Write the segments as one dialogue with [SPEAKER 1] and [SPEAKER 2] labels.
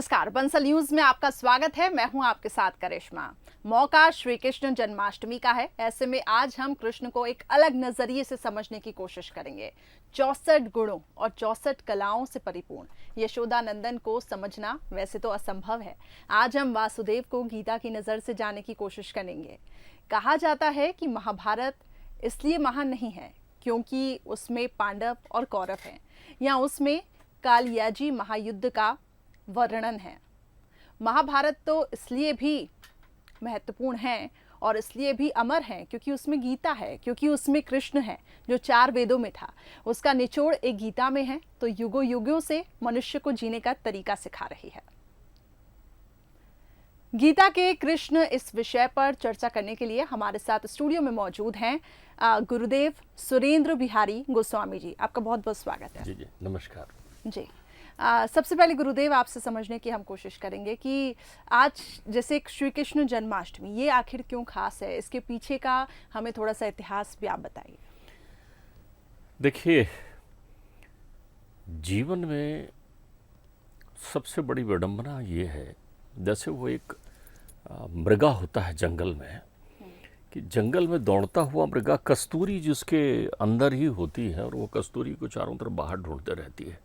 [SPEAKER 1] नमस्कार, बंसल न्यूज में आपका स्वागत है। मैं हूं आपके साथ करिश्मा। मौका श्री कृष्ण जन्माष्टमी का है। ऐसे में आज हम कृष्ण को एक अलग नजरिए से समझने की कोशिश करेंगे। 64 गुणों और 64 कलाओं से परिपूर्ण यशोदा नंदन को समझना वैसे तो असंभव है। आज हम वासुदेव को गीता की नजर से जानने की कोशिश करेंगे। कहा जाता है कि महाभारत इसलिए महान नहीं है क्योंकि उसमें पांडव और कौरव हैं, या उसमें कालयाजी महायुद्ध का वर्णन है। महाभारत तो इसलिए भी महत्वपूर्ण है और इसलिए भी अमर है क्योंकि उसमें गीता है, क्योंकि उसमें कृष्ण है जो 4 वेदों में था। उसका निचोड़ एक गीता में है, तो युगों युगों से मनुष्य को जीने का तरीका सिखा रही है। गीता के कृष्ण इस विषय पर चर्चा करने के लिए हमारे साथ स्टूडियो में मौजूद हैं गुरुदेव सुरेंद्र बिहारी गोस्वामी जी। आपका बहुत बहुत स्वागत है।
[SPEAKER 2] जी नमस्कार
[SPEAKER 1] जी। सबसे पहले गुरुदेव आपसे समझने की हम कोशिश करेंगे कि आज जैसे श्री कृष्ण जन्माष्टमी ये आखिर क्यों खास है, इसके पीछे का हमें थोड़ा सा इतिहास भी आप बताइए।
[SPEAKER 2] देखिए, जीवन में सबसे बड़ी विडंबना ये है, जैसे वो एक मृगा होता है जंगल में, कि जंगल में दौड़ता हुआ मृगा कस्तूरी जिसके अंदर ही होती है और वो कस्तूरी को चारों तरफ बाहर ढूंढते रहती है।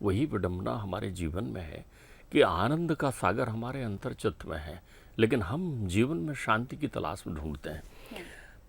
[SPEAKER 2] वही विडंबना हमारे जीवन में है कि आनंद का सागर हमारे अंतर्चित्त में है, लेकिन हम जीवन में शांति की तलाश में ढूंढते हैं।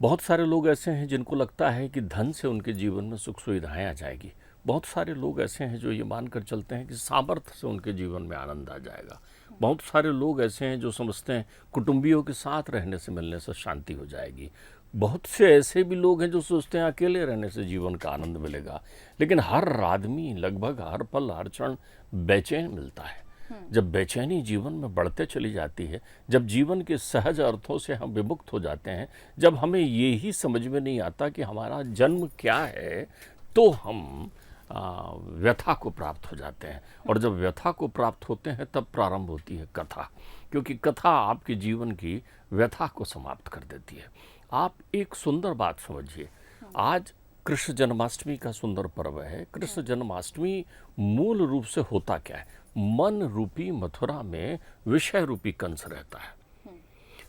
[SPEAKER 2] बहुत सारे लोग ऐसे हैं जिनको लगता है कि धन से उनके जीवन में सुख सुविधाएं आ जाएगी। बहुत सारे लोग ऐसे हैं जो ये मानकर चलते हैं कि सामर्थ्य से उनके जीवन में आनंद आ जाएगा। बहुत सारे लोग ऐसे हैं जो समझते हैं कुटुंबियों के साथ रहने से मिलने से शांति हो जाएगी। बहुत से ऐसे भी लोग हैं जो सोचते हैं अकेले रहने से जीवन का आनंद मिलेगा। लेकिन हर आदमी लगभग हर पल हर क्षण बेचैन मिलता है। जब बेचैनी जीवन में बढ़ते चली जाती है, जब जीवन के सहज अर्थों से हम विमुक्त हो जाते हैं, जब हमें ये ही समझ में नहीं आता कि हमारा जन्म क्या है, तो हम व्यथा को प्राप्त हो जाते हैं। और जब व्यथा को प्राप्त होते हैं तब प्रारंभ होती है कथा, क्योंकि कथा आपके जीवन की व्यथा को समाप्त कर देती है। आप एक सुंदर बात समझिए, आज कृष्ण जन्माष्टमी का सुंदर पर्व है। कृष्ण जन्माष्टमी मूल रूप से होता क्या है? मन रूपी मथुरा में विषय रूपी कंस रहता है।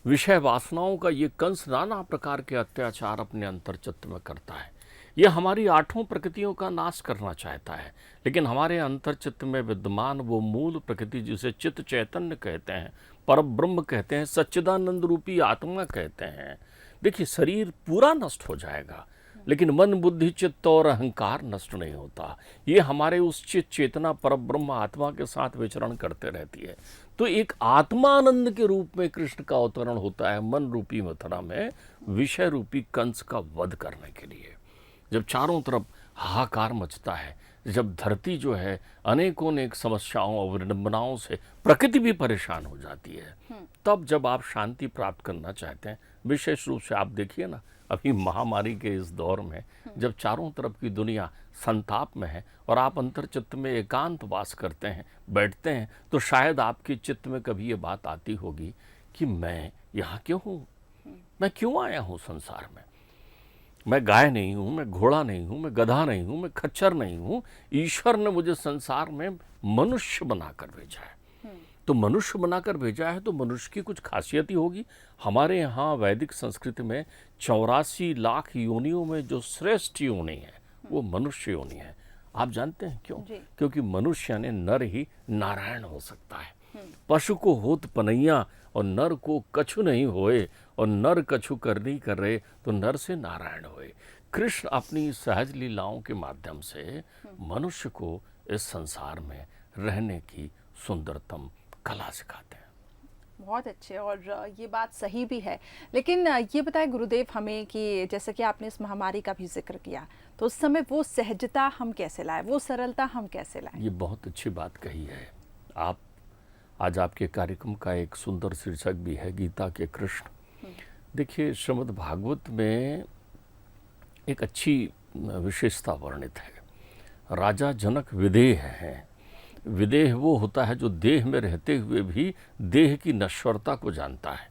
[SPEAKER 2] विषय वासनाओं का ये कंस नाना प्रकार के अत्याचार अपने अंतर्चित्त में करता है। यह हमारी 8 प्रकृतियों का नाश करना चाहता है, लेकिन हमारे अंतर्चित्त में विद्यमान वो मूल प्रकृति जिसे चित्त चैतन्य कहते हैं, परब्रह्म कहते हैं, सच्चिदानंद रूपी आत्मा कहते हैं। देखिए, शरीर पूरा नष्ट हो जाएगा, लेकिन मन बुद्धि चित्त और अहंकार नष्ट नहीं होता। ये हमारे उस चित्त चेतना परब्रह्म आत्मा के साथ विचरण करते रहती है। तो एक आत्मानंद के रूप में कृष्ण का अवतरण होता है मन रूपी मथुरा में विषय रूपी कंस का वध करने के लिए। जब चारों तरफ हाहाकार मचता है, जब धरती जो है अनेकों अनेक समस्याओं और विडंबनाओं से प्रकृति भी परेशान हो जाती है, तब जब आप शांति प्राप्त करना चाहते हैं, विशेष रूप से आप देखिए ना, अभी महामारी के इस दौर में जब चारों तरफ की दुनिया संताप में है और आप अंतर्चित्त में एकांत वास करते हैं, बैठते हैं, तो शायद आपके चित्त में कभी ये बात आती होगी कि मैं यहाँ क्यों हूँ, मैं क्यों आया हूँ संसार में। मैं गाय नहीं हूँ, मैं घोड़ा नहीं हूँ, मैं गधा नहीं हूँ, मैं खच्चर नहीं हूँ। ईश्वर ने मुझे संसार में मनुष्य बनाकर भेजा है। तो मनुष्य बनाकर भेजा है तो मनुष्य की कुछ खासियत ही होगी। हमारे यहाँ वैदिक संस्कृति में 84 लाख योनियों में जो श्रेष्ठ योनि है वो मनुष्य योनि है। आप जानते हैं क्यों? क्योंकि मनुष्य ने नर ही नारायण हो सकता है। पशु को होत पनैया और नर को कछु नहीं होए, और नर कछु करनी कर रहे तो नर से नारायण होए। कृष्ण अपनी सहज लीलाओं के माध्यम से मनुष्य को इस संसार में रहने की सुंदरतम कला सिखाते हैं।
[SPEAKER 1] बहुत अच्छे, और ये बात सही भी है। लेकिन ये बताएं गुरुदेव हमें कि जैसे कि आपने इस महामारी का भी जिक्र किया, तो उस समय वो सहजता हम कैसे लाए, वो सरलता हम कैसे लाए?
[SPEAKER 2] ये बहुत अच्छी बात कही है आप। आज आपके कार्यक्रम का एक सुंदर शीर्षक भी है गीता के कृष्ण। देखिए, श्रीमद् भागवत में एक अच्छी विशेषता वर्णित है। राजा जनक विदेह हैं। विदेह वो होता है जो देह में रहते हुए भी देह की नश्वरता को जानता है,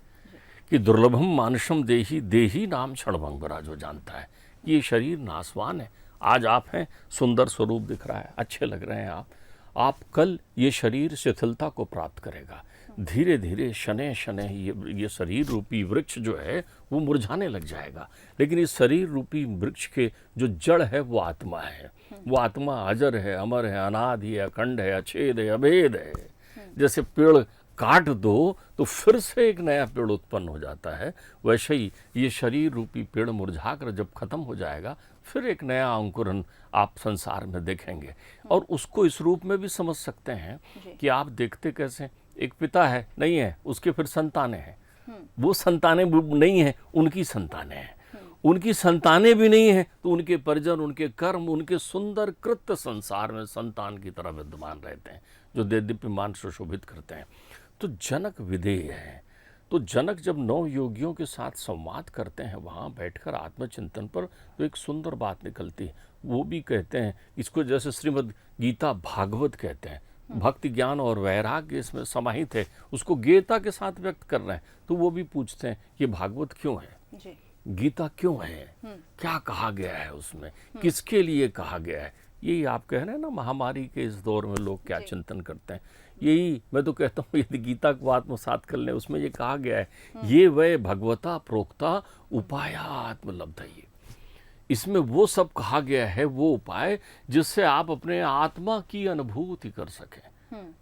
[SPEAKER 2] कि दुर्लभम मानुषम देही देही नाम क्षणभंगुरा, जो जानता है ये शरीर नासवान है। आज आप हैं, सुंदर स्वरूप दिख रहा है, अच्छे लग रहे हैं आप, आप कल ये शरीर शिथिलता को प्राप्त करेगा, धीरे धीरे शनै शनै ये शरीर रूपी वृक्ष जो है वो मुरझाने लग जाएगा। लेकिन इस शरीर रूपी वृक्ष के जो जड़ है वो आत्मा है। वो आत्मा अजर है, अमर है, अनादि है, अखंड है, अछेद है, अभेद है। जैसे पेड़ काट दो तो फिर से एक नया पेड़ उत्पन्न हो जाता है, वैसे ही ये शरीर रूपी पेड़ मुरझा कर जब खत्म हो जाएगा फिर एक नया अंकुरन आप संसार में देखेंगे। और उसको इस रूप में भी समझ सकते हैं कि आप देखते कैसे, एक पिता है, नहीं है, उसके फिर संतानें हैं, वो संतानें नहीं हैं, उनकी संतानें हैं, उनकी संतानें भी नहीं हैं तो उनके परिजन, उनके कर्म, उनके सुंदर कृत्य संसार में संतान की तरह विद्यमान रहते हैं जो देदीप्यमान सुशोभित करते हैं। तो जनक विधेय है। तो जनक जब 9 योगियों के साथ संवाद करते हैं वहाँ बैठकर आत्मचिंतन पर, तो एक सुंदर बात निकलती है। वो भी कहते हैं इसको, जैसे श्रीमद् गीता भागवत कहते हैं, भक्ति ज्ञान और वैराग्य इसमें समाहित है, उसको गीता के साथ व्यक्त कर रहे हैं। तो वो भी पूछते हैं ये भागवत क्यों है जी? गीता क्यों है, क्या कहा गया है उसमें, किसके लिए कहा गया है? यही आप कह रहे हैं ना, महामारी के इस दौर में लोग क्या चिंतन करते हैं। यही मैं तो कहता हूँ, यदि गीता को आत्मसात कर लें, उसमें ये कहा गया है ये वह भगवता प्रोक्ता उपायात्मलब्धये। इसमें वो सब कहा गया है, वो उपाय जिससे आप अपने आत्मा की अनुभूति कर सकें।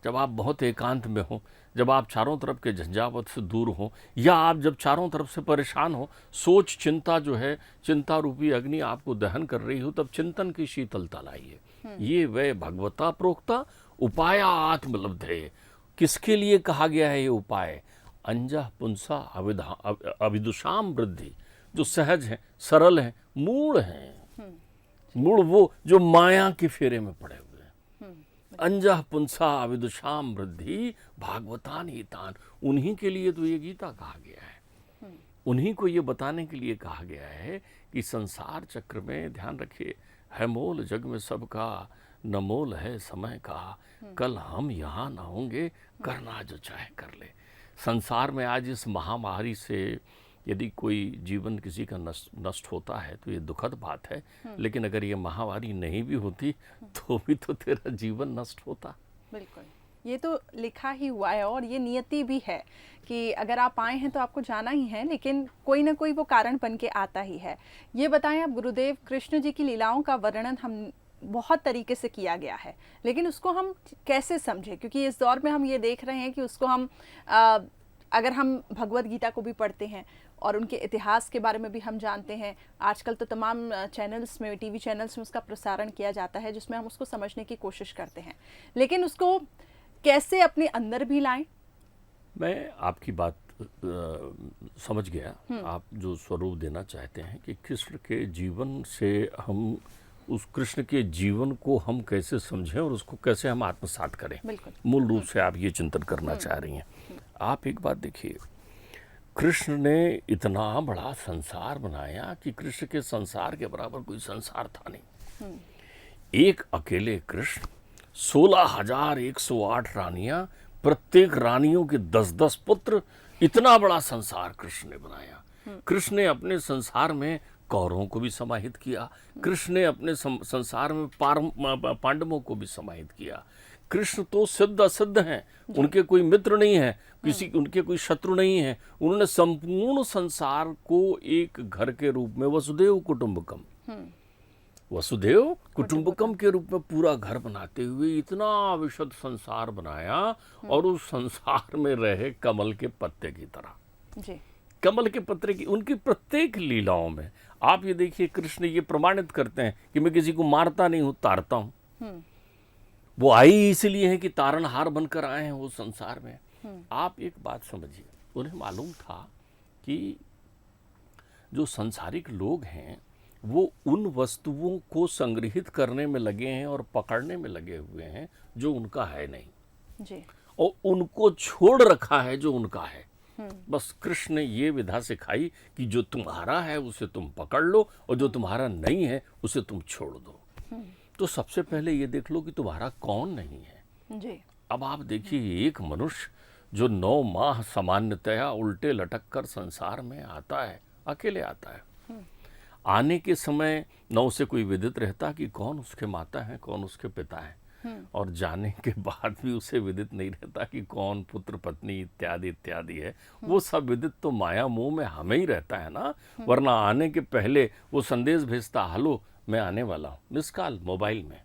[SPEAKER 2] जब आप बहुत एकांत में हो, जब आप चारों तरफ के झंझावत से दूर हो, या आप जब चारों तरफ से परेशान हो, सोच चिंता जो है, चिंता रूपी अग्नि आपको दहन कर रही हो, तब चिंतन की शीतलता लाइए। ये वह भगवता प्रोक्ता उपाय आत्मलब्धये। किसके लिए कहा गया है ये उपाय? अंजः पुंसा अविदुषाम वृद्धि, जो सहज है, सरल है, मूढ़ हैं। मूढ़ वो जो माया के फेरे में पड़े हुए हैं। अंजः पुंसा अविदुषाम वृद्धि भागवतान हितान, उन्हीं के लिए तो ये गीता कहा गया है। उन्हीं को ये बताने के लिए कहा गया है कि संसार चक्र में, ध्यान रखिए, है मोल जग में सबका, न मोल है समय का, कल हम यहाँ न होंगे, करना जो चाहे कर ले। संसार में आज इस महामारी से यदि कोई जीवन किसी का नष्ट होता है तो ये दुखद बात है, लेकिन अगर ये महामारी नहीं भी होती तो भी तो तेरा जीवन नष्ट होता।
[SPEAKER 1] बिल्कुल, ये तो लिखा ही हुआ है और ये नियति भी है कि अगर आप आए हैं तो आपको जाना ही है, लेकिन कोई ना कोई वो कारण बन के आता ही है। ये बताएं आप गुरुदेव, कृष्ण जी की लीलाओं का वर्णन हम बहुत तरीके से किया गया है, लेकिन उसको हम कैसे समझें? क्योंकि इस दौर में हम ये देख रहे हैं कि उसको हम अगर हम भगवत गीता को भी पढ़ते हैं और उनके इतिहास के बारे में भी हम जानते हैं, आजकल तो तमाम चैनल्स में, टीवी चैनल्स में उसका प्रसारण किया जाता है जिसमें हम उसको समझने की कोशिश करते हैं, लेकिन उसको कैसे अपने अंदर भी लाएं?
[SPEAKER 2] मैं आपकी बात समझ गया। आप जो स्वरूप देना चाहते हैं कि कृष्ण के जीवन से हम, उस कृष्ण के जीवन को हम कैसे समझें और उसको कैसे हम आत्मसात करें, मूल रूप से आप ये चिंतन करना चाह रही हैं। आप एक बात देखिए, कृष्ण ने इतना बड़ा संसार बनाया कि कृष्ण के संसार के बराबर कोई संसार था नहीं। एक अकेले कृष्ण, 16,108 रानियां, प्रत्येक रानियों के 10-10 पुत्र, इतना बड़ा संसार कृष्ण ने बनाया। कृष्ण ने अपने संसार में कौरवों को भी समाहित किया, कृष्ण ने अपने संसार में पांडवों को भी समाहित किया। कृष्ण तो सिद्ध असिद्ध हैं, उनके कोई मित्र नहीं है, उनके कोई शत्रु नहीं है। उन्होंने संपूर्ण संसार को एक घर के रूप में वसुदेव कुटुंबकम के रूप में पूरा घर बनाते हुए इतना विशद संसार बनाया, और उस संसार में रहे कमल के पत्ते की तरह जी। कमल के पत्ते की उनकी प्रत्येक लीलाओं में आप ये देखिए, कृष्ण ये प्रमाणित करते हैं कि मैं किसी को मारता नहीं हूं, तारता हूं। वो आई इसलिए है कि तारनहार बनकर आए हैं वो संसार में। आप एक बात समझिए, उन्हें मालूम था कि जो सांसारिक लोग हैं वो उन वस्तुओं को संग्रहित करने में लगे हैं और पकड़ने में लगे हुए हैं जो उनका है नहीं जी। और उनको छोड़ रखा है जो उनका है। बस कृष्ण ने ये विधा सिखाई कि जो तुम्हारा है उसे तुम पकड़ लो और जो तुम्हारा नहीं है उसे तुम छोड़ दो। तो सबसे पहले ये देख लो कि तुम्हारा कौन नहीं है जी। अब आप देखिए, एक मनुष्य जो 9 माह सामान्यतया उल्टे लटक कर संसार में आता है, अकेले आता है। आने के समय न उसे कोई विदित रहता कि कौन उसके माता है, कौन उसके पिता है। और जाने के बाद भी उसे विदित नहीं रहता कि कौन पुत्र पत्नी इत्यादि इत्यादि है। वो सब विदित तो माया मोह में हमें ही रहता है ना। वरना आने के पहले वो संदेश भेजता, हेलो मैं आने वाला हूँ, मिस कॉल मोबाइल में।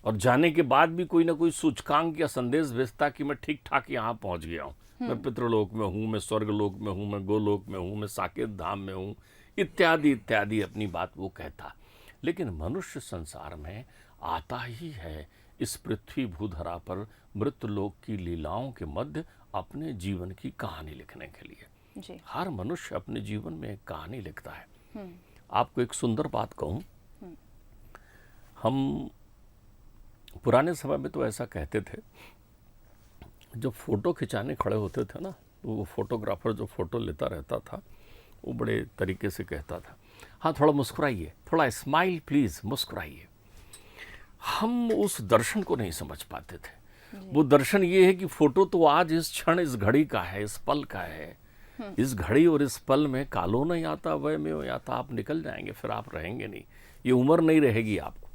[SPEAKER 2] और जाने के बाद भी कोई ना कोई सूचकांक या संदेश भेजता कि मैं ठीक ठाक यहाँ पहुँच गया हूँ, मैं पितृलोक में हूँ, मैं स्वर्गलोक में हूँ, मैं गोलोक में हूँ, मैं साकेत धाम में हूँ, इत्यादि इत्यादि अपनी बात वो कहता। लेकिन मनुष्य संसार में आता ही है इस पृथ्वी भूधरा पर मृत्युलोक की लीलाओं के मध्य अपने जीवन की कहानी लिखने के लिए।
[SPEAKER 1] जी।
[SPEAKER 2] हर मनुष्य अपने जीवन में एक कहानी लिखता है। आपको एक सुंदर बात कहूँ, हम पुराने समय में तो ऐसा कहते थे, जब फोटो खिंचाने खड़े होते थे ना, तो वो फोटोग्राफर जो फोटो लेता रहता था वो बड़े तरीके से कहता था, हाँ थोड़ा मुस्कुराइए, थोड़ा स्माइल प्लीज, मुस्कुराइए। हम उस दर्शन को नहीं समझ पाते थे। वो दर्शन ये है कि फोटो तो आज इस क्षण इस घड़ी का है, इस पल का है। इस घड़ी और इस पल में कालो नहीं आता, वह में हो आता, आप निकल जाएंगे, फिर आप रहेंगे नहीं। ये उम्र नहीं रहेगी आपको।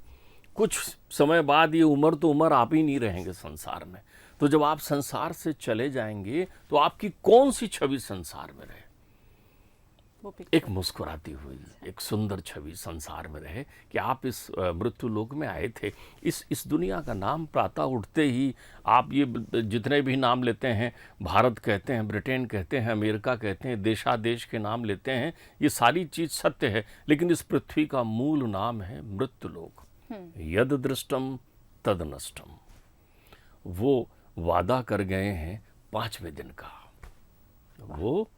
[SPEAKER 2] कुछ समय बाद ये उम्र तो उम्र आप ही नहीं रहेंगे संसार में। तो जब आप संसार से चले जाएंगे तो आपकी कौन सी छवि संसार में रहे? एक मुस्कुराती हुई एक सुंदर छवि संसार में रहे कि आप इस मृत्यु लोक में आए थे। इस दुनिया का नाम प्रातः उठते ही आप ये जितने भी नाम लेते हैं, भारत कहते हैं, ब्रिटेन कहते हैं, अमेरिका कहते हैं, देशादेश के नाम लेते हैं, ये सारी चीज सत्य है। लेकिन इस पृथ्वी का मूल नाम है मृत्यु लोक। यद दृष्टम तद नष्टम। वो वादा कर गए हैं 5वें दिन का, वो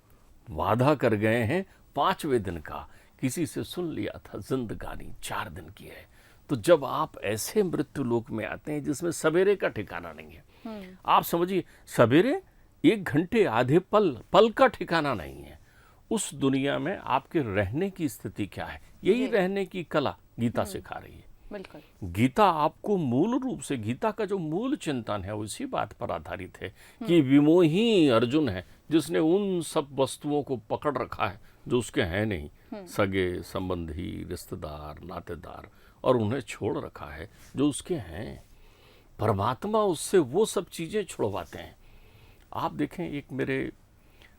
[SPEAKER 2] वादा कर गए हैं 5वें दिन का। किसी से सुन लिया था जिंदगानी 4 दिन की है। तो जब आप ऐसे मृत्यु लोक में आते हैं जिसमें सवेरे का ठिकाना नहीं है, आप समझिए सवेरे 1 घंटे आधे पल का ठिकाना नहीं है। उस दुनिया में आपके रहने की स्थिति क्या है, यही रहने की कला गीता सिखा रही है।
[SPEAKER 1] बिल्कुल।
[SPEAKER 2] गीता आपको मूल रूप से, गीता का जो मूल चिंतन है उसी बात पर आधारित है कि विमोही अर्जुन है जिसने उन सब वस्तुओं को पकड़ रखा है जो उसके हैं नहीं, सगे संबंधी रिश्तेदार नातेदार, और उन्हें छोड़ रखा है जो उसके हैं। परमात्मा उससे वो सब चीजें छुड़वाते हैं। आप देखें, एक मेरे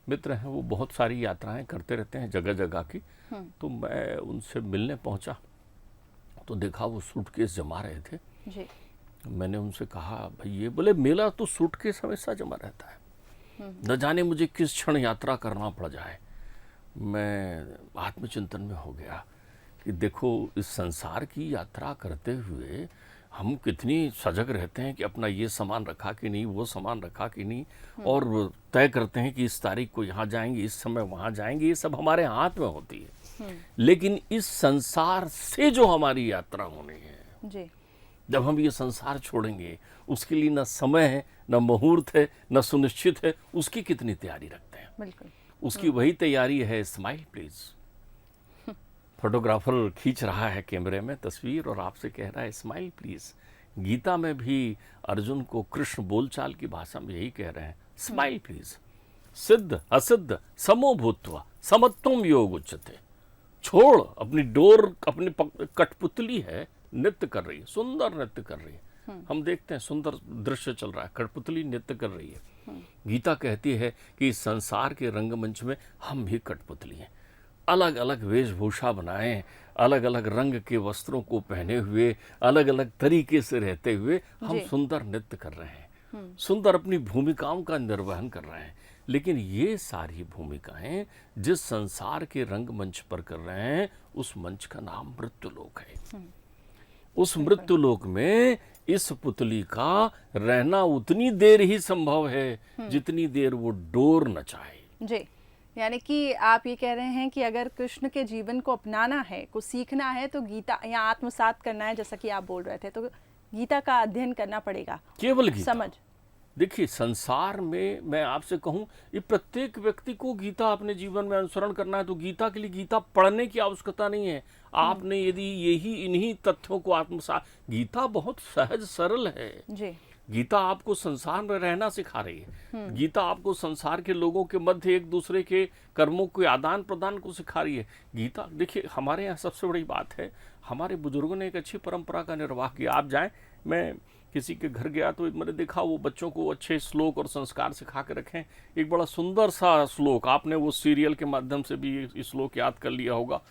[SPEAKER 2] मित्र हैं, वो बहुत सारी यात्राएं करते रहते हैं जगह जगह की। तो मैं उनसे मिलने पहुंचा तो देखा वो सूटकेस जमा रहे थे।
[SPEAKER 1] जी।
[SPEAKER 2] मैंने उनसे कहा, भाई ये, बोले मेला तो सूटकेस हमेशा जमा रहता है, न जाने मुझे किस क्षण यात्रा करना पड़ जाए। मैं आत्मचिंतन में हो गया कि देखो इस संसार की यात्रा करते हुए हम कितनी सजग रहते हैं कि अपना ये सामान रखा कि नहीं, वो सामान रखा कि नहीं, और तय करते हैं कि इस तारीख को यहाँ जाएंगे, इस समय वहाँ जाएंगे। ये सब हमारे हाथ में होती है। लेकिन इस संसार से जो हमारी यात्रा होनी है
[SPEAKER 1] जी।
[SPEAKER 2] जब हम ये संसार छोड़ेंगे, उसके लिए न समय है, न मुहूर्त है, न सुनिश्चित है। उसकी कितनी तैयारी रखते हैं?
[SPEAKER 1] बिल्कुल।
[SPEAKER 2] उसकी वही तैयारी है, स्माइल प्लीज। फोटोग्राफर खींच रहा है कैमरे में तस्वीर और आपसे कह रहा है स्माइल प्लीज। गीता में भी अर्जुन को कृष्ण बोलचाल की भाषा में यही कह रहे हैं, स्माइल प्लीज। सिद्ध असिद्ध समो भूत्वा समत्वम योग उच्यते। छोड़ अपनी डोर, अपनी कठपुतली है, नृत्य कर रही है, सुंदर नृत्य कर रही है। हम देखते हैं सुंदर दृश्य चल रहा है, कठपुतली नृत्य कर रही है। गीता कहती है कि इस संसार के रंगमंच में हम भी कठपुतली हैं। अलग अलग वेशभूषा बनाए, अलग अलग रंग के वस्त्रों को पहने हुए, अलग अलग तरीके से रहते हुए हम सुंदर नृत्य कर रहे हैं, सुंदर अपनी भूमिकाओं का निर्वहन कर रहे हैं। लेकिन ये सारी भूमिकाएं जिस संसार के रंगमंच पर कर रहे हैं, उस मंच का नाम मृत्युलोक है। उस मृत्युलोक में इस पुतली का रहना उतनी देर ही संभव है जितनी देर वो डोर न चाहे।
[SPEAKER 1] जी। यानी कि आप ये कह रहे हैं कि अगर कृष्ण के जीवन को अपनाना है, कुछ सीखना है, तो गीता या आत्मसात करना है, जैसा कि आप बोल रहे थे, तो गीता का अध्ययन करना पड़ेगा।
[SPEAKER 2] केवल गीता।
[SPEAKER 1] समझ।
[SPEAKER 2] देखिए, संसार में मैं आपसे कहूं, ये प्रत्येक व्यक्ति को गीता अपने जीवन में अनुसरण करना है। तो गीता के लिए गीता पढ़ने की आवश्यकता नहीं है। आपने यदि यही इन्हीं तथ्यों को आत्मसात, गीता बहुत सहज सरल है
[SPEAKER 1] जी।
[SPEAKER 2] गीता आपको संसार में रहना सिखा रही है। गीता आपको संसार के लोगों के मध्य एक दूसरे के कर्मों के आदान प्रदान को सिखा रही है। गीता, देखिए हमारे यहाँ सबसे बड़ी बात है, हमारे बुजुर्गों ने एक अच्छी परंपरा का निर्वाह किया। आप जाएं, मैं किसी के घर गया तो मैंने देखा वो बच्चों को अच्छे श्लोक और संस्कार सिखा के रखें। एक बड़ा सुंदर सा श्लोक, आपने वो सीरियल के माध्यम से भी ये श्लोक याद कर लिया होगा,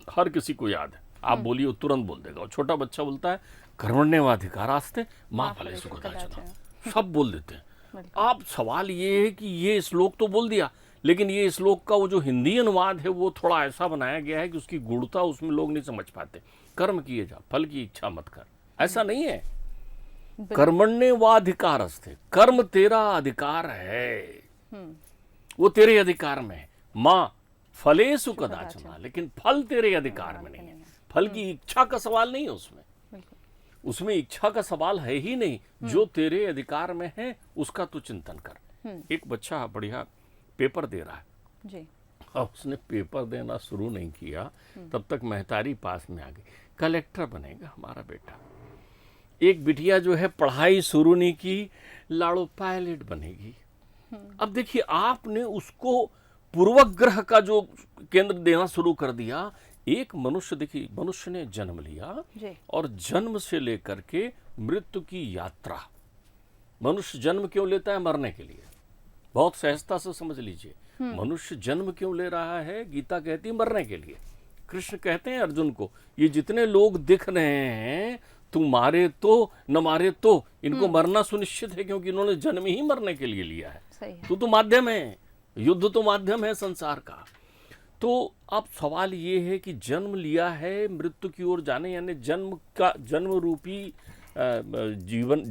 [SPEAKER 2] हर किसी को याद है, आप बोलिए वो तुरंत बोल देगा। छोटा बच्चा बोलता है कर्मण्येवाधिकारास्ते माँ फलेषु कदाचन, सब बोल देते हैं। अब सवाल ये है कि ये श्लोक तो बोल दिया, लेकिन ये श्लोक का वो जो हिंदी अनुवाद है वो थोड़ा ऐसा बनाया गया है कि उसकी गूढ़ता उसमें लोग नहीं समझ पाते। कर्म किए जा, फल की इच्छा मत कर, ऐसा नहीं है। कर्मण्येवाधिकारस्ते, कर्म तेरा अधिकार है, वो तेरे अधिकार में है। माँ फलेषु कदाचन, लेकिन फल तेरे अधिकार में नहीं है। फल की इच्छा का सवाल नहीं है उसमें, उसमें इच्छा का सवाल है ही नहीं। जो तेरे अधिकार में है उसका तू चिंतन कर। एक बच्चा बढ़िया पेपर दे रहा है
[SPEAKER 1] जी,
[SPEAKER 2] अब उसने पेपर देना शुरू नहीं किया तब तक महतारी पास में आ गई, कलेक्टर बनेगा हमारा बेटा। एक बिटिया जो है पढ़ाई शुरू नहीं की, लाड़ो पायलट बनेगी। अब देखिए आपने उसको पूर्वग्रह का जो केंद्र देना शुरू कर दिया। एक मनुष्य, देखिए मनुष्य ने जन्म लिया
[SPEAKER 1] जी,
[SPEAKER 2] और जन्म से लेकर के मृत्यु की यात्रा, मनुष्य जन्म क्यों लेता है? मरने के लिए। बहुत सहजता से समझ लीजिए, मनुष्य जन्म क्यों ले रहा है? गीता कहती है मरने के लिए। कृष्ण कहते हैं अर्जुन को, ये जितने लोग दिख रहे हैं तू मारे तो न मारे तो इनको मरना सुनिश्चित है, क्योंकि इन्होंने जन्म ही मरने के लिए लिया है।
[SPEAKER 1] सही है।
[SPEAKER 2] तू तो माध्यम है, युद्ध तो माध्यम है संसार का। तो अब सवाल ये है कि जन्म लिया है मृत्यु की ओर जाने, यानी जन्म का, जन्म रूपी जीवन,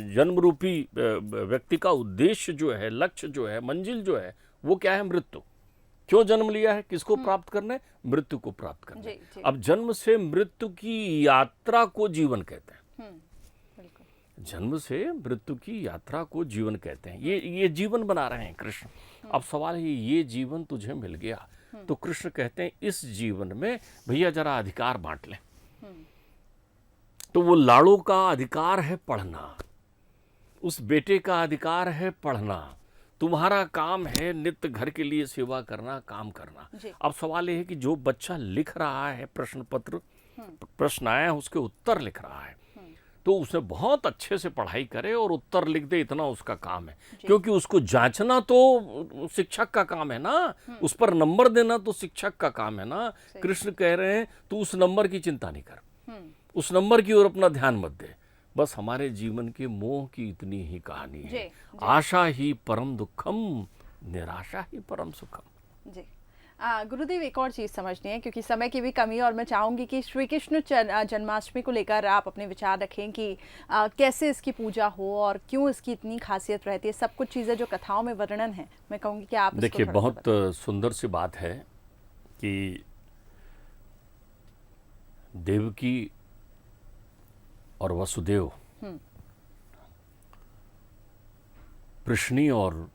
[SPEAKER 2] जन्म रूपी व्यक्ति का उद्देश्य जो है, लक्ष्य जो है, मंजिल जो है, वो क्या है? मृत्यु। क्यों जन्म लिया है? किसको प्राप्त करने? मृत्यु को प्राप्त करने।
[SPEAKER 1] जी, जी।
[SPEAKER 2] अब जन्म से मृत्यु की यात्रा को जीवन कहते हैं।
[SPEAKER 1] बिल्कुल।
[SPEAKER 2] जन्म से मृत्यु की यात्रा को जीवन कहते हैं। ये जीवन बना रहे हैं कृष्ण। अब सवाल है, ये जीवन तुझे मिल गया तो कृष्ण कहते हैं इस जीवन में भैया जरा अधिकार बांट ले। तो वो लाड़ो का अधिकार है पढ़ना, उस बेटे का अधिकार है पढ़ना, तुम्हारा काम है नित्य घर के लिए सेवा करना, काम करना। अब सवाल ये है कि जो बच्चा लिख रहा है प्रश्न पत्र, प्रश्न आया है उसके उत्तर लिख रहा है, तो उसे बहुत अच्छे से पढ़ाई करे और उत्तर लिख दे, इतना उसका काम है। क्योंकि उसको जांचना तो शिक्षक का काम है ना, उस पर नंबर देना तो शिक्षक का काम है ना। कृष्ण कह रहे हैं तू उस नंबर की चिंता नहीं कर, उस नंबर की ओर अपना ध्यान मत दे। बस हमारे जीवन के मोह की इतनी ही कहानी है। आशा ही परम दुखम, निराशा ही परम सुखम।
[SPEAKER 1] जी गुरुदेव, एक और चीज़ समझनी है क्योंकि समय की भी कमी है, और मैं चाहूँगी कि श्री कृष्ण जन्माष्टमी को लेकर आप अपने विचार रखें कि कैसे इसकी पूजा हो और क्यों इसकी इतनी खासियत रहती है। सब कुछ चीज़ें जो कथाओं में वर्णन है, मैं कहूँगी कि आप
[SPEAKER 2] देखिए बहुत सुंदर सी बात है कि देवकी और वसुदेव प्रश्नी और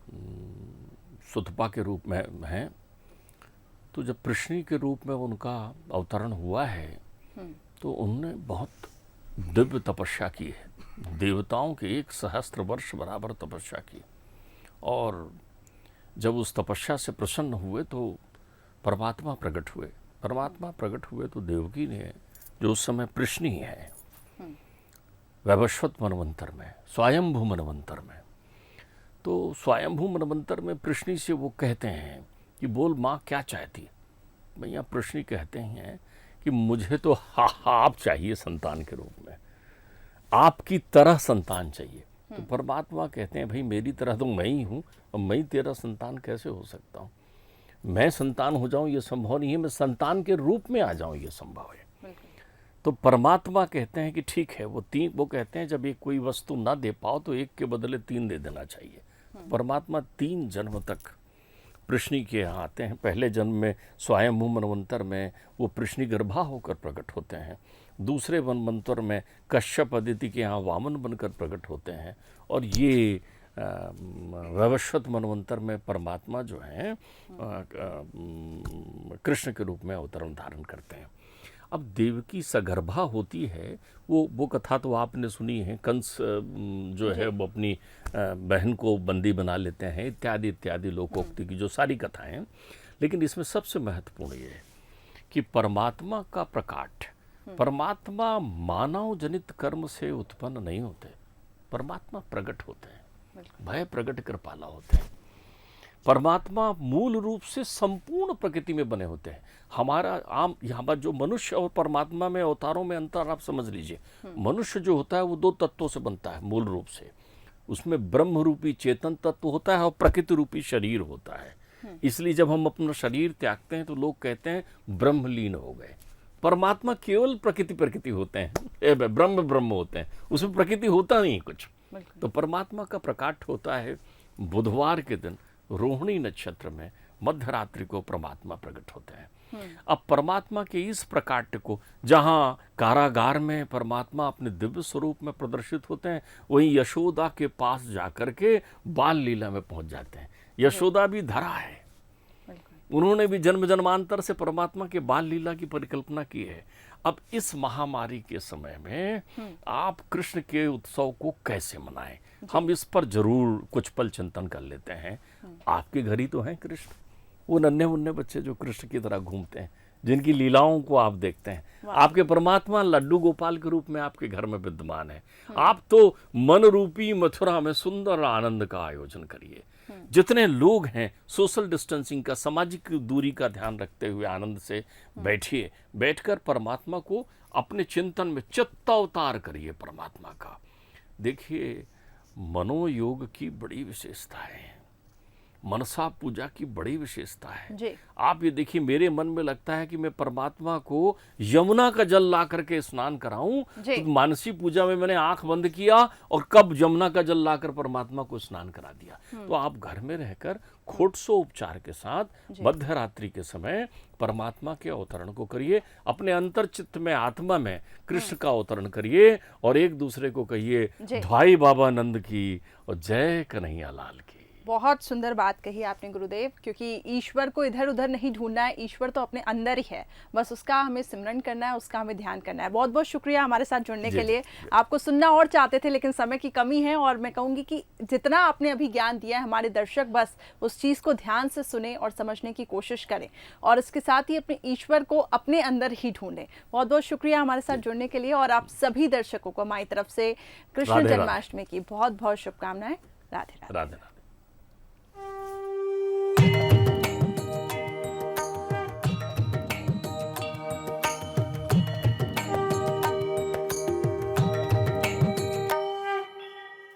[SPEAKER 2] सुतपा के रूप में हैं। तो जब प्रश्नी के रूप में उनका अवतरण हुआ है तो उन्होंने बहुत दिव्य तपस्या की है। देवताओं के 1 सहस्त्र वर्ष बराबर तपस्या की, और जब उस तपस्या से प्रसन्न हुए तो परमात्मा प्रकट हुए। परमात्मा प्रकट हुए तो देवकी ने, जो उस समय प्रश्नी है वैवस्वत मनवंतर में, स्वयंभू मनवंतर में, तो स्वयंभू मनवंतर में प्रश्नी से वो कहते हैं कि बोल माँ क्या चाहती? भैया प्रश्नी कहते हैं कि मुझे तो आप चाहिए संतान के रूप में, आपकी तरह संतान चाहिए। तो परमात्मा कहते हैं भाई मेरी तरह तो मैं ही हूँ, और मैं तेरा संतान कैसे हो सकता हूँ? मैं संतान हो जाऊँ ये संभव नहीं है, मैं संतान के रूप में आ जाऊँ ये संभव है। तो परमात्मा कहते हैं कि ठीक है, वो कहते हैं जब एक कोई वस्तु ना दे पाओ तो एक के बदले 3 दे देना चाहिए। तो परमात्मा 3 जन्म तक प्रश्नी के यहाँ आते हैं। पहले जन्म में स्वयंभू मनवंतर में वो प्रश्नी गर्भा होकर प्रकट होते हैं। दूसरे मनवंतर में कश्यप अदिति के यहाँ वामन बनकर प्रकट होते हैं, और ये वैवस्वत मनवंतर में परमात्मा जो हैं कृष्ण के रूप में अवतरण धारण करते हैं। अब देवकी सगर्भा होती है, वो कथा तो आपने सुनी है। कंस जो है वो अपनी बहन को बंदी बना लेते हैं, इत्यादि इत्यादि लोकोक्ति की जो सारी कथाएं। लेकिन इसमें सबसे महत्वपूर्ण ये है कि परमात्मा का प्रकाट परमात्मा मानव जनित कर्म से उत्पन्न नहीं होते, परमात्मा प्रकट होते हैं, भय प्रकट कृपाला होते हैं। परमात्मा मूल रूप से संपूर्ण प्रकृति में बने होते हैं। हमारा आम यहाँ पर जो मनुष्य और परमात्मा में अवतारों में अंतर आप समझ लीजिए। मनुष्य जो होता है वो दो तत्वों से बनता है मूल रूप से। उसमें ब्रह्म रूपी चेतन तत्व होता है और प्रकृति रूपी शरीर होता है। इसलिए जब हम अपना शरीर त्यागते हैं तो लोग कहते हैं ब्रह्मलीन हो गए। परमात्मा केवल प्रकृति होते हैं, ब्रह्म होते हैं, उसमें प्रकृति होता नहीं कुछ। तो परमात्मा का प्रकाट होता है बुधवार के दिन रोहिणी नक्षत्र में मध्य रात्रि को परमात्मा प्रकट होते हैं। अब परमात्मा के इस प्रकाट्य को जहां कारागार में परमात्मा अपने दिव्य स्वरूप में प्रदर्शित होते हैं, वहीं यशोदा के पास जाकर के बाल लीला में पहुंच जाते हैं। यशोदा भी धरा है, उन्होंने भी जन्म जन्मांतर से परमात्मा के बाल लीला की परिकल्पना की है। अब इस महामारी के समय में आप कृष्ण के उत्सव को कैसे मनाएं, हम इस पर जरूर कुछ पल चिंतन कर लेते हैं। आपके घर ही तो हैं कृष्ण, वो नन्हे मुन्ने बच्चे जो कृष्ण की तरह घूमते हैं, जिनकी लीलाओं को आप देखते हैं। आपके परमात्मा लड्डू गोपाल के रूप में आपके घर में विद्यमान है। आप तो मन रूपी मथुरा में सुंदर आनंद का आयोजन करिए। जितने लोग हैं सोशल डिस्टेंसिंग का, सामाजिक दूरी का ध्यान रखते हुए आनंद से बैठिए। बैठकर परमात्मा को अपने चिंतन में चित्तावतार करिए परमात्मा का। देखिए, मनोयोग की बड़ी विशेषता है, मनसा पूजा की बड़ी विशेषता है
[SPEAKER 1] जी।
[SPEAKER 2] आप ये देखिए, मेरे मन में लगता है कि मैं परमात्मा को यमुना का जल ला करके स्नान कराऊं। तो मानसी पूजा में मैंने आंख बंद किया और कब यमुना का जल लाकर परमात्मा को स्नान करा दिया। तो आप घर में रहकर खोटसोपचार के साथ मध्य रात्रि के समय परमात्मा के अवतरण को करिए। अपने अंतर चित्त में, आत्मा में कृष्ण का अवतरण करिए और एक दूसरे को कहिए ध्वाई बाबा नंद की और जय कन्हैया लाल की।
[SPEAKER 1] बहुत सुंदर बात कही आपने गुरुदेव, क्योंकि ईश्वर को इधर उधर नहीं ढूंढना है, ईश्वर तो अपने अंदर ही है, बस उसका हमें सिमरन करना है, उसका हमें ध्यान करना है। बहुत बहुत शुक्रिया हमारे साथ जुड़ने के लिए। आपको सुनना और चाहते थे लेकिन समय की कमी है, और मैं कहूँगी कि जितना आपने अभी ज्ञान दिया है, हमारे दर्शक बस उस चीज़ को ध्यान से सुने और समझने की कोशिश करें, और इसके साथ ही अपने ईश्वर को अपने अंदर ही ढूंढें। बहुत बहुत शुक्रिया हमारे साथ जुड़ने के लिए, और आप सभी दर्शकों को हमारी तरफ से कृष्ण जन्माष्टमी की बहुत बहुत शुभकामनाएं। राधे राधे।